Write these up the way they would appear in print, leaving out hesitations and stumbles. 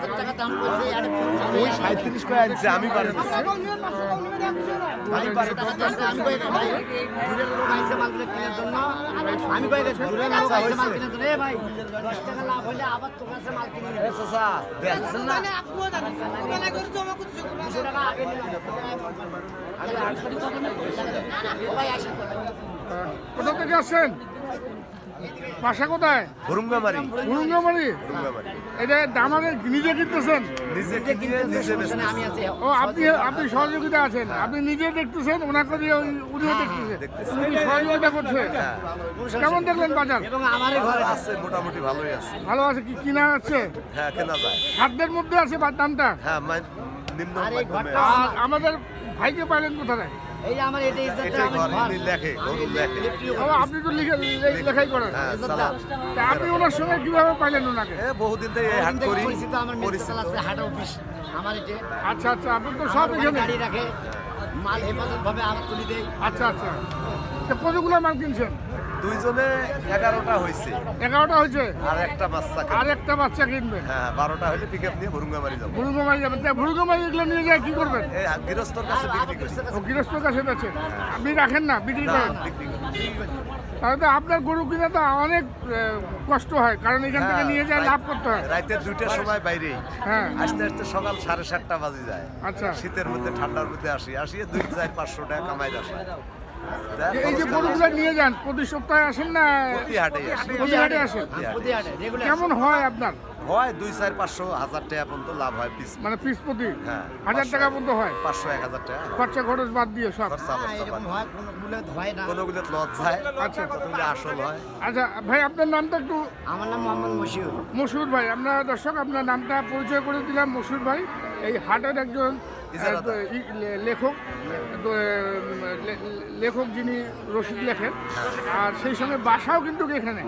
3000 টাকা দাম কইছে আর ওই 37 করে আনছে আমি পারে দিছি ভাই 12 টাকা দিছে আমি কই ভাই দূরের লোক আইছে মাল কেনার জন্য আমি কই দূরের লোক আইছে মাল কেনার জন্য এ ভাই 10 টাকা লাভ হলে আবার তোমার কাছে মাল কিনে এ চাচা দেন মানে আপনিও জানেন বেলা করে জমা করতে 200 টাকা আগে নিলাম আগে 800 টাকা ও ভাই আসেন কোথা থেকে আসছেন? বাসা কোথায়? ভুরুঙ্গামারি গুরুঙ্গামারি। এটা দামাকে নিজে কিনতেছেন? নিজে কিনে নিজে বেচতেছি আমি আছি ও আপনি আপনি সহযোগিতা আছেন, আপনি নিজে দেখতেছেন, ওনাকে দিয়ে উনিও দেখতেছেন, উনি কি সহযোগিতা করছে? কেমন দেখলেন বাজার? এবং আমারই ঘরে আছে মোটামুটি ভালোই আছে ভালো আছে কি কিনা আছে? হ্যাঁ কেনা যায় সাধ্যের মধ্যে আছে বা দামটা? হ্যাঁ নিম্ন আর এই মাধ্যমে ঘরটা আর আমাদের ভাইকে পাইলেন কোথায়? এই যে আমার এটা ইজ্জতটা এটাই আমি ঘর ঘর ইনি লেখে গরুর লেখে ও আপনি তো লেখাই করেন, হ্যাঁ সালাম তা আপনি ওনার সঙ্গে কিভাবে পাইলেন ওনাকে? এ বহুদিন থেকে এই হাট করি পরিচিত আমার মেডিকেল আছে হাট অফিস আমার এটা আচ্ছা আচ্ছা, আপনি তো সব আমার এখানে। গাড়ি রাখে মাল হেফাজত ভাবে আমার তুলি দেই আচ্ছা আচ্ছা, তা কতগুলো মাল কিনছেন? দুইজনে 11টা হয়েছে 11টা হয়েছে, আর একটা বাচ্চা আর একটা বাচ্চা কিনবেন। হ্যাঁ 12টা হলে পিকআপ নিয়ে ভুরুঙ্গামারি যাবো ভুরুঙ্গামারি যাবেন, তা ভুরুঙ্গামারি এগুলো নিয়ে যায় কি করবেন? এই গৃহস্থর কাছে বিক্রি করি ও গৃহস্থর কাছে বেচে, আপনি রাখেন না, বিক্রি না করেন? বিক্রি করি তাহলে তো আপনার গরু কিনে তো অনেক কষ্ট হয়, কারণ এখান থেকে নিয়ে যায় লাভ করতে হয়। রাতে 2টার সময় বাইরেই হ্যাঁ আসতে আসতে সকাল 7:30 বাজে যায় আচ্ছা, শীতের মধ্যে ঠান্ডার মধ্যে আসিয়ে 2-4-500 টাকা কামাই আসে এই যে গরুগুলো নিয়ে যান প্রতি সপ্তাহে আসেন না? প্রতি হাটেই আসে প্রতি হাটে আসেন? প্রতি হাটে রেগুলার কেমন হয় আপনার? হয় 2-4-500-1000 টাকা পর্যন্ত লাভ হয় পিস মানে পিস প্রতি হ্যাঁ 1000 টাকা পর্যন্ত হয়, 500-1000 টাকা খরচা খরচ বাদ দিয়ে সব? খরচা এরকম হয় কোনো গুলো হয় না কোনোগুলো লস যায় আচ্ছা কতগুলো আসল হয় আচ্ছা ভাই, আপনার নামটা একটু? আমার নাম মোহাম্মদ মশিউর মসুর ভাই। আমরা দর্শক আপনার নামটা পরিচয় করে দিলাম, মসুর ভাই এই হাটের একজন ইজারাদার। লেখক, লেখক যিনি রসিদ লেখেন, আর সেই সঙ্গে বাসাও কিন্তু এখানে,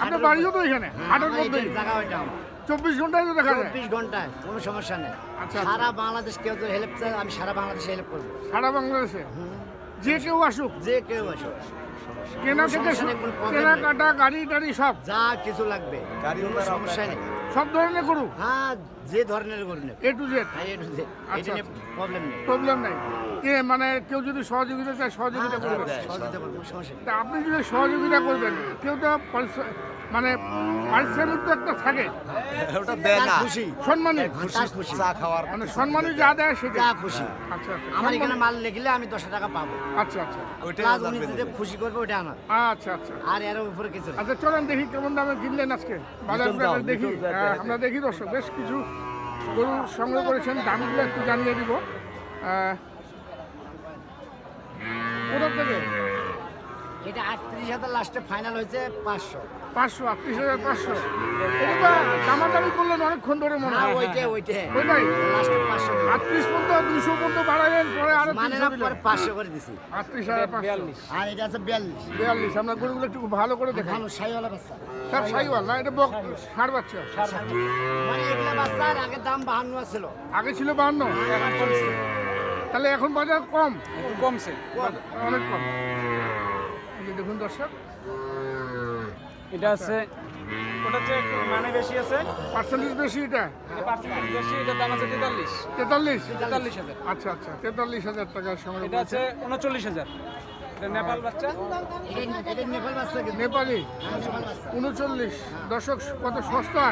আপনার বাড়িও তো এখানে হাটের মধ্যে, জায়গা ওইটা আমার 24 ঘন্টায় তো দেখা যায়। 24 ঘন্টায় কোনো সমস্যা নেই আচ্ছা। সারা বাংলাদেশ কেউ তো হেল্প চায় আমি সারা বাংলাদেশে হেল্প করবো সারা বাংলাদেশে যে কেউ আসুক, যে কেউ আসো কেনা থেকে সমস্যা নেই, কোনো problem কেনাকাটা, গাড়ি টাড়ি সব যা কিছু লাগবে গাড়িও কোনো তারা সমস্যা নেই সব ধরনের গরু হ্যাঁ যে ধরনের করে নেবে A to Z, হ্যাঁ এটা আচ্ছা, নিয়ে প্রবলেম নেই প্রবলেম নাই। কে মানে কেউ যদি সহযোগিতা চায় সহযোগিতা হ্যাঁ, করবে। সহযোগিতা করবো, সমস্যা নেই তা আপনি যদি সহযোগিতা করবেন, কেউ তো মানে পারিশ্রমিক তো একটা থাকে, ওটা দেয় না তার খুশি সম্মানী, তার খুশি চা খাওয়ার মানে সম্মানী যা দেয় সেটা। যা খুশি আচ্ছা আচ্ছা, আমার এখানে মাল লিখলে আমি 10 টাকা পাবো আচ্ছা আচ্ছা ওইটাই প্লাস হাজার উনি বেঁধে যদি দেয়। খুশি করবে ওটা আমার আচ্ছা আচ্ছা আর এর উপরে কিছু নেই আচ্ছা, চলেন দেখি কেমন দামে কিনলেন আজকে বাজার করে দেখি। আমরা দেখি দর্শক, বেশ কিছু গরু সংগ্রহ করেছেন, দামগুলো একটু জানিয়ে দিব। কোথা থেকে? এটা 38,000 লাস্টে ফাইনাল হয়েছে 500 538,500। এটা তো দামাদামি করলেন অনেকক্ষণ ধরে মনে হ্যাঁ হয়। ওইটাই ওইটাই লাস্টে 500 38 পর্যন্ত 200 পর্যন্ত বাড়ালেন, পরে আরো মানে 300 না দিলেন। পরে 500 করে দিছি 38,500। আর এটা আছে 42 42। আমরা গরুগুলো একটু ভালো করে দেখাই। ভালো সাইওয়ালা বাচ্চা সব সাইওয়াল না, এটা ষাঁড় বাচ্চা। মানে এগুলা বাচ্চার আগে দাম 52 ছিল আগে ছিল 52, এখন কমছে তাহলে এখন বাজার কম, কমছে। অনেক কম। এই যে দেখুন দর্শক, এটা আছে ওটাতে একটু মানে বেশি আছে, পার্সেন্টেজ বেশি এটা, পার্সেন্টেজ বেশি, এটার দাম আছে 43 43। 43,000। আচ্ছা আচ্ছা, 43,000 টাকার সংগ্রহ এটা আছে 39,000। এটা নেপাল বাচ্চা। এটা নেপাল বাচ্চা কিন্তু নেপালি হ্যাঁ, নেপাল বাচ্চা 39। দর্শক কত সস্তা,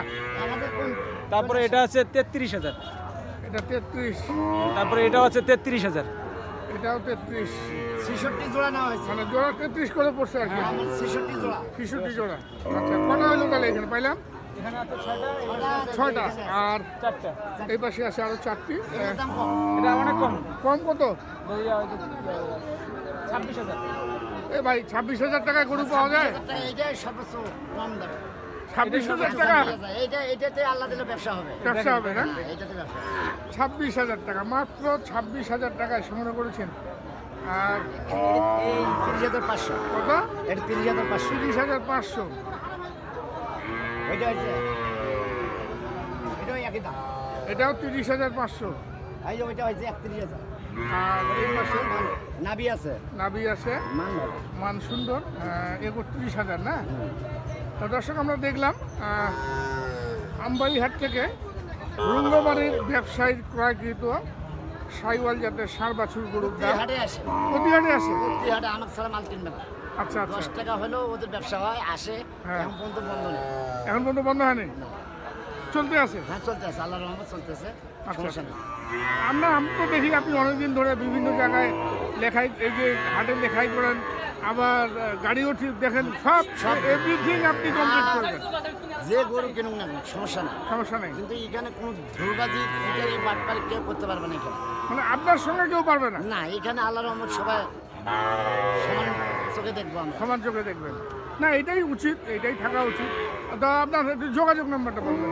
আমাদের কোন তারপরে এটা আছে 33,000। এটা 33, তারপরে এটা আছে 33,000। এটাও 33, 66 জোড়া নেওয়া হয়েছে মানে জোড়া 33 করে পড়ছে আর কি, আমার 66 জোড়া 66 জোড়া। আচ্ছা, কটা হলো তাহলে এখানে পাইলাম? এখানে আছে 6টা, 6টা, আর 4টা। এই পাশে আছে আরো 4টি। এটার দাম কম এটা অনেক কম। কম কত? 26,000। এ ভাই 26,000 টাকায় গরু পাওয়া যায়? 26,000 টাকা এইটাই সর্বোচ্চ কম দাম 26,000 টাকা এইটাতে আল্লাহ দিলে ব্যবসা হবে ব্যবসা হবে না? হ্যাঁ, এইটাতে ব্যবসা 26,000 টাকা, মাত্র 26,000 টাকায় সংগ্রহ করেছেন। আর এই 30,500 কত? এটা 30,500 30,500। ওইটা হচ্ছে এটাও একই দাম এটাও 30,500। এই যে ওইটা হচ্ছে 31,000 আর এই পাশে নাবি আছে নাভি আছে, মান ভালো মান সুন্দর, 31,000 না? তো দর্শক, আমরা দেখলাম আমবাড়ি হাট থেকে রুঙ্গমারির ব্যবসায়ীর ক্রয়কৃত সাইওয়াল জাতের ষাঁড় বাছুর গরুর দাম হাটে আসে প্রতি হাটে আসে। প্রতি হাটে আমার ছাড়া মাল কিনবে না। আচ্ছা আচ্ছা, 10 টাকা হলেও ওদের ব্যবসা হয়, আসে। হ্যাঁ। এখন পর্যন্ত বন্ধ নেই। এখন পর্যন্ত বন্ধ হয়নি, না। চলতে আছে। হ্যাঁ চলতে আছে, আল্লাহর রহমত চলতেছে, আচ্ছা। সমস্যা নেই। আমি তো দেখি আপনি অনেকদিন ধরে বিভিন্ন জায়গায় লেখাই, এই যে হাটে লেখাই করেন, আবার গাড়িও ঠিক দেখেন, সব এভরিথিং আপনি কমপ্লিট করবেন, যে গরু কিনুক না কেন, সমস্যা নেই। সমস্যা নেই। কিন্তু এখানে কোনো ধুরবাজি ফিটারি বাটপারি কেউ করতে পারবে না এখানে। মানে আপনার সঙ্গে কেউ পারবে না, না, এখানে আল্লাহর রহমত সবাই সমান চোখে দেখবো আমরা। সমান চোখে দেখবেন। না, এটাই উচিত, এটাই থাকা উচিত। তো আপনার একটু যোগাযোগ নাম্বারটা বলবেন।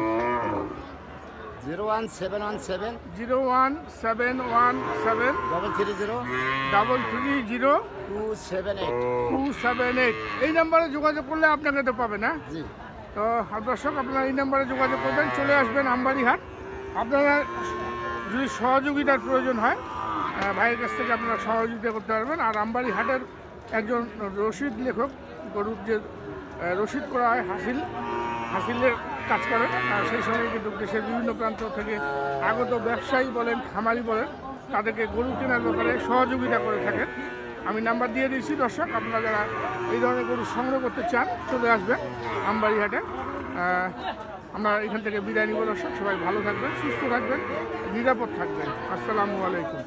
01717 01717 330 330 278। 278 এই নাম্বারে যোগাযোগ করলে আপনাকে তো পাবে না। জি, তো দর্শক, আপনারা এই নাম্বারে যোগাযোগ করবেন, চলে আসবেন আমবাড়ি হাট। আপনারা যদি সহযোগিতার প্রয়োজন হয়, ভাইয়ের কাছ থেকে আপনারা সহযোগিতা করতে পারবেন। আর আমবাড়ি হাটের একজন রশিদ লেখক, গরুর যে রশিদ করা হয়, হাসিলের কাজ করেন, আর সেই সঙ্গে কিন্তু দেশের বিভিন্ন প্রান্ত থেকে আগত ব্যবসায়ী বলেন, খামারি বলেন, তাদেরকে গরু কেনার ব্যাপারে সহযোগিতা করে থাকেন। আমি নাম্বার দিয়ে দিয়েছি দর্শক, আপনারা যারা এই ধরনের গরু সংগ্রহ করতে চান চলে আসবেন আমবাড়ি হাটে। আমরা এখান থেকে বিদায় নিব দর্শক, সবাই ভালো থাকবেন, সুস্থ থাকবেন, নিরাপদ থাকবেন। আসসালামু আলাইকুম।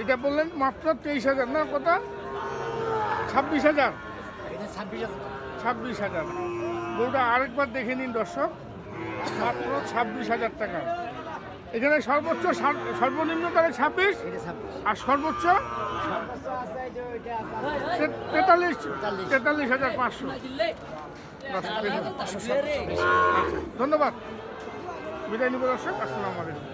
এটা বললেন মাত্র 23,000 না, কত? 26,000। এটা 26,000। 26,000। গরুটা আরেকবার দেখে নিন দর্শক, মাত্র 26,000 টাকা। এখানে সর্বোচ্চ সর্বনিম্ন তাহলে 26, এটা 26। আর সর্বোচ্চ সর্বোচ্চ আছে এই যে ওইটা আছে 43,500। সর্বোচ্চ বেশি। ধন্যবাদ, বিদায় নিব দর্শক, আসসালামু আলাইকুম।